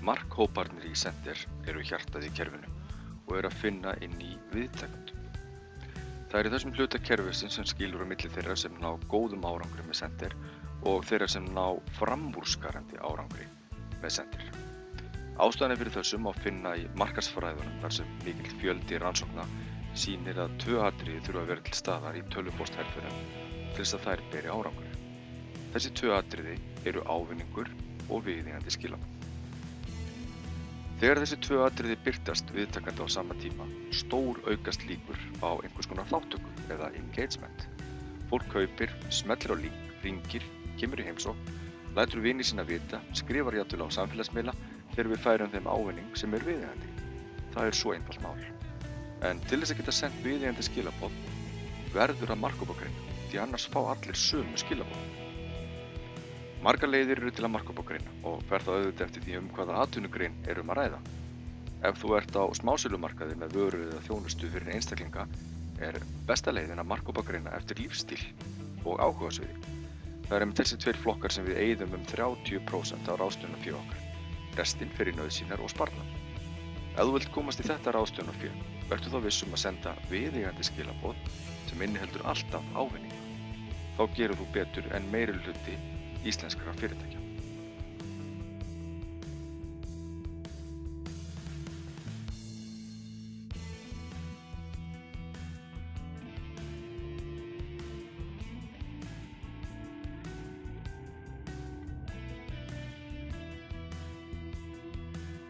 Markhóparnir í Sender eru hjartað í kerfinu og eru að finna inn í viðtakendum. Það er í þessum hluta kerfisins sem skilur á milli þeirra sem ná góðum árangri með Sender og þeirra sem ná framúrskarandi árangri með Sender. Ástæðan fyrir þessu má finna í markaðsfræðunum þar sem mikill fjöldi rannsókna sýnir að 2 atriði þurfa að vera til staðar í tölvupóstherferðum til þess að þær beri árangur. Þessi 2 atriði eru ávinningur og viðeigandi skilaboð. Þegar þessi 2 atriði birtast viðtakandi á sama tíma, stór aukast líkur á einhvers konar þátttöku eða engagement. Fólk kaupir, smellir á link, hringir, kemur í heimsókn, lætur vini sína vita, skrifar jafnvel á samfélagsmiðla þegar við færum þeim ávinning sem er viðeigandi. Það er svo einfalt mál. En til þess að geta sent viðeigandi skilaboð verður að marka upp á greina, því annars fá allir sömu skilaboð. Margar leiðir eru til að marka upp á greina og fer það auðvitað eftir því hvaða atvinnugrein er að ræða. Ef þú ert á smásölumarkaði með vöru eða þjónustu fyrir einstaklinga er besta leiðin að marka upp á greina eftir lífsstíl og áhugasviði. Það er einmitt þessi 2 flokkar sem við eyðum 30% af ráðstöfunarfé okkar. Restin fer í nauðsynjar og sparnað. Ef þú vilt komast í þetta ráðstöfunarfé, vertu þá viss að senda viðeigandi skilaboð sem inniheldur alltaf ávinning. Þá gerir þú betur en meirihluti íslenskra fyrirtækja.